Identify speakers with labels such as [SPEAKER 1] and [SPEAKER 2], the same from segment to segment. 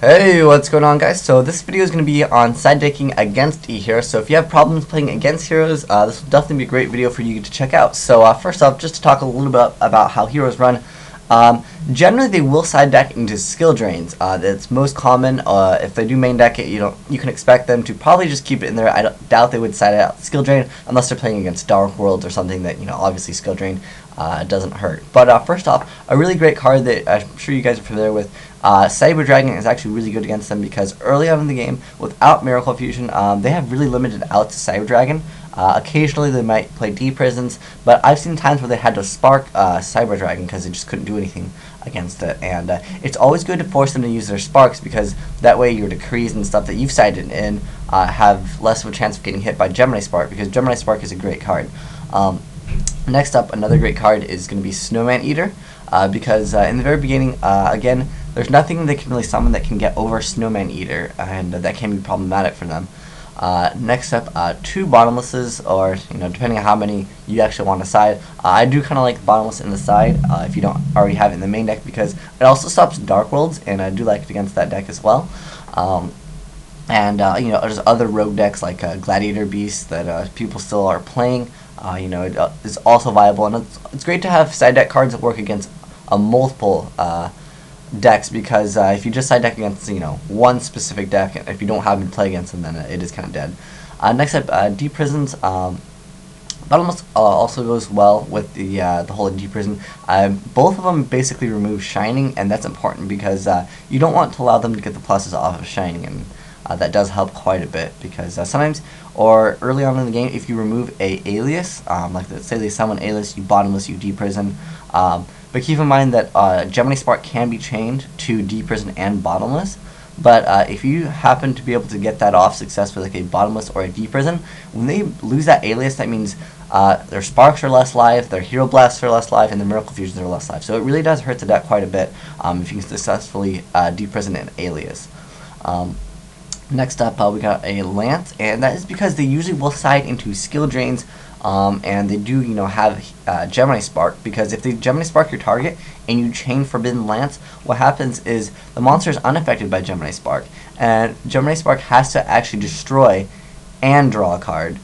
[SPEAKER 1] Hey, what's going on, guys? So this video is going to be on side decking against E.Heros. So if you have problems playing against heroes, this will definitely be a great video for you to check out. So first off, just to talk a little bit about how heroes run. Generally, they will side deck into skill drains. That's most common. If they do main deck it, you can expect them to probably just keep it in there. I doubt they would side out skill drain unless they're playing against Dark Worlds or something that obviously skill drain doesn't hurt. But first off, a really great card that I'm sure you guys are familiar with. Cyber Dragon is actually really good against them because early on in the game, without Miracle Fusion, they have really limited outs to Cyber Dragon. Occasionally they might play D-Prisons, but I've seen times where they had to spark Cyber Dragon because they just couldn't do anything against it. And it's always good to force them to use their sparks because that way your decrees and stuff that you've sided in have less of a chance of getting hit by Gemini Spark, because Gemini Spark is a great card. Next up, another great card is going to be Snowman Eater, because in the very beginning, again, there's nothing they can really summon that can get over Snowman Eater, and that can be problematic for them. Next up, two Bottomlesses, or depending on how many you actually want to side. I do kind of like Bottomless in the side if you don't already have it in the main deck, because it also stops Dark Worlds, and I do like it against that deck as well. There's other rogue decks like Gladiator Beast that people still are playing. It is also viable, and it's great to have side deck cards that work against multiple decks, because if you just side deck against one specific deck, if you don't have them to play against them, then it is kind of dead. Next up, Deep Prisons. Bottomless also goes well with the whole Deep Prison. Both of them basically remove Shining, and that's important because you don't want to allow them to get the pluses off of Shining, and that does help quite a bit, because sometimes, or early on in the game, if you remove a alias, like let's say they summon alias, you Bottomless, you Deep Prison. But keep in mind that Gemini Spark can be chained to Deep Prison and Bottomless. But if you happen to be able to get that off successfully, like a Bottomless or a Deep Prison, when they lose that alias, that means their Sparks are less live, their Hero Blasts are less live, and their Miracle Fusions are less live. So it really does hurt the deck quite a bit if you can successfully Deep Prison an alias. Next up, we got a Lance, and that is because they usually will side into skill drains, and they do, have Gemini Spark, because if they Gemini Spark your target and you chain Forbidden Lance, what happens is the monster is unaffected by Gemini Spark, and Gemini Spark has to actually destroy and draw a card.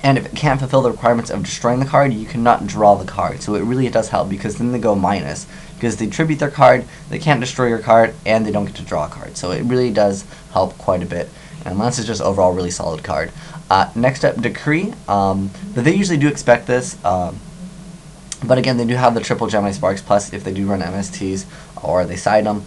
[SPEAKER 1] And if it can't fulfill the requirements of destroying the card, you cannot draw the card. So it really does help, because then they go minus, because they tribute their card, they can't destroy your card, and they don't get to draw a card. So it really does help quite a bit. And Lance is just overall a really solid card. Next up, Decree. But they usually do expect this. But again, they do have the triple Gemini Sparks, plus if they do run MSTs or they side them,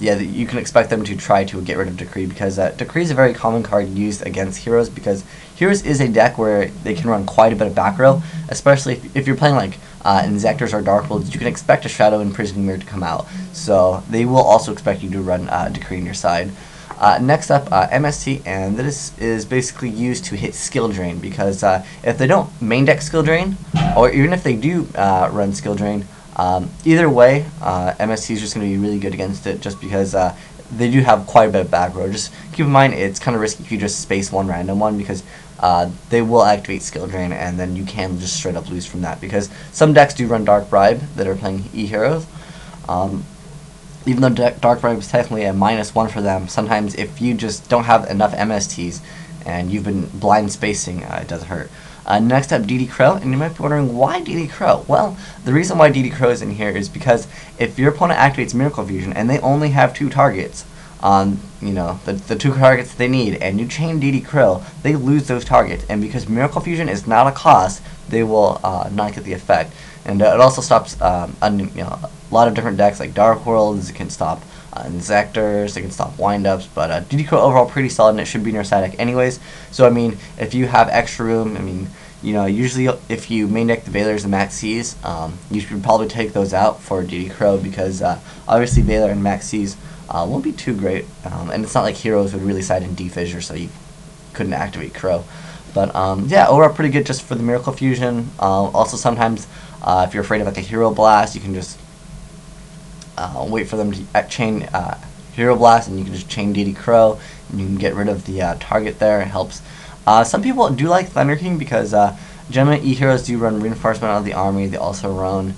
[SPEAKER 1] you can expect them to try to get rid of Decree, because Decree is a very common card used against Heroes, because Heroes is a deck where they can run quite a bit of back row, especially if you're playing like Inzectors or Dark Worlds. You can expect a Shadow and Prison Mirror to come out, so they will also expect you to run Decree on your side. Next up, MST, and this is basically used to hit Skill Drain, because if they don't main deck Skill Drain, or even if they do run Skill Drain, either way, MST is just going to be really good against it, just because they do have quite a bit of back row. Just keep in mind, it's kind of risky if you just space one random one, because they will activate Skill Drain, and then you can just straight up lose from that, because some decks do run Dark Bribe that are playing E.Heros. Even though Dark Bribe is technically a -1 for them, sometimes if you just don't have enough MSTs and you've been blind spacing, it does hurt. Next up, DD Crow, and you might be wondering, why DD Crow? Well, the reason why DD Crow is in here is because if your opponent activates Miracle Fusion and they only have 2 targets on the 2 targets they need, and you chain DD Crow, they lose those targets, and because Miracle Fusion is not a cost, they will not get the effect. And it also stops a lot of different decks like Dark Worlds. It can stop Inzectors, it can stop windups, but DD Crow overall pretty solid, and it should be in your side deck anyways. So I mean, if you have extra room, usually if you main deck the Valors and Max Cs, you should probably take those out for DD Crow, because obviously Valor and Max Cs won't be too great, and it's not like Heroes would really side in D-Fissure, so you couldn't activate Crow. But yeah, overall pretty good just for the Miracle Fusion. Also sometimes if you're afraid of like a Hero Blast, you can just wait for them to chain Hero Blast, and you can just chain DD Crow, and you can get rid of the target there. It helps. Some people do like Thunder King, because generally E-Heros do run Reinforcement out of the army. They also run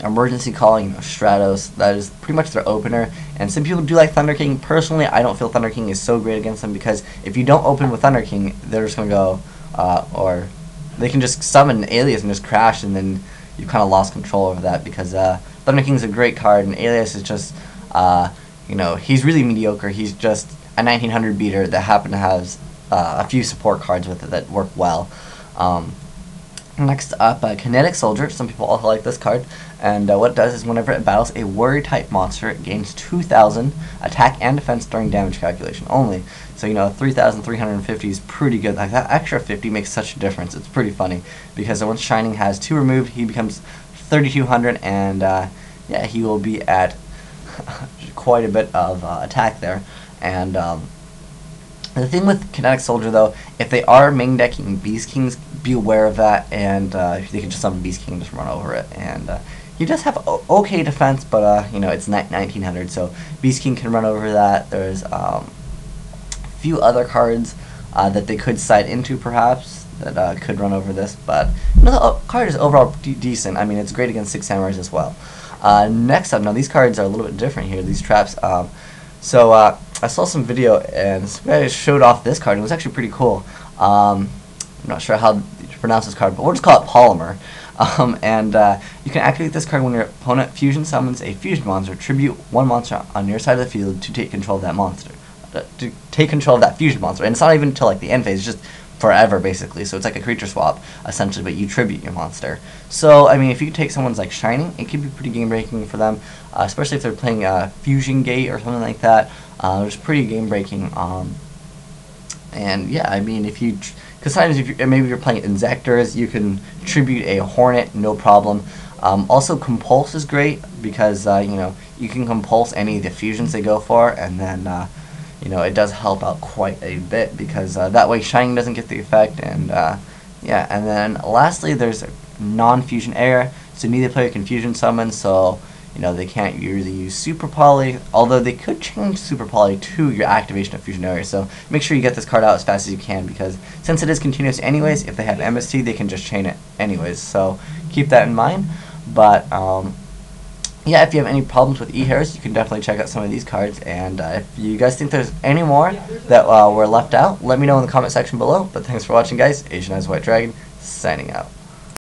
[SPEAKER 1] Emergency Calling, Stratos, that is pretty much their opener. And some people do like Thunder King. Personally, I don't feel Thunder King is so great against them, because if you don't open with Thunder King, they're just going to go, or they can just summon Alias and just crash, and then you've kind of lost control over that, because Thunder King is a great card, and Alias is just, he's really mediocre. He's just a 1900 beater that happened to have a few support cards with it that work well. Next up, Kinetic Soldier. Some people also like this card, and what it does is whenever it battles a warrior type monster, it gains 2,000 attack and defense during damage calculation only. So 3,350 is pretty good. Like, that extra 50 makes such a difference. It's pretty funny, because once Shining has 2 removed, he becomes 3,200, and yeah, he will be at quite a bit of attack there. And the thing with Kinetic Soldier, though, if they are main decking Beast Kings, be aware of that, and they can just summon Beast King and just run over it. And he does have okay defense, but it's 1900, so Beast King can run over that. There's a few other cards that they could side into, perhaps, that could run over this, but the card is overall decent. I mean, it's great against 6 Samurais as well. Next up, now these cards are a little bit different here, these traps. I saw some video, and this guy showed off this card. It was actually pretty cool. I'm not sure how to pronounce this card, but we'll just call it Polymer. You can activate this card when your opponent fusion summons a fusion monster. Tribute 1 monster on your side of the field to take control of that monster. To take control of that fusion monster. And it's not even until like the end phase, it's just forever, basically. So it's like a creature swap, essentially, but you tribute your monster. So, I mean, if you take someone's like Shining, it could be pretty game-breaking for them, especially if they're playing Fusion Gate or something like that. It's pretty game-breaking. And yeah, I mean, if you, because sometimes if maybe you're playing Insectors, you can tribute a Hornet, no problem. Also, Compulse is great, because you can compulse any of the fusions they go for, and then it does help out quite a bit, because that way Shining doesn't get the effect. And yeah, and then lastly, there's a non-fusion error, so neither player can fusion summon, so they can't really use Super Poly, although they could change Super Poly to your activation of Fusion Area. So make sure you get this card out as fast as you can, because since it is continuous anyways, if they have MST, they can just chain it anyways. So keep that in mind. But yeah, if you have any problems with E.Heros, you can definitely check out some of these cards. And if you guys think there's any more that were left out, let me know in the comment section below. But thanks for watching, guys. Asian Eyes White Dragon, signing out.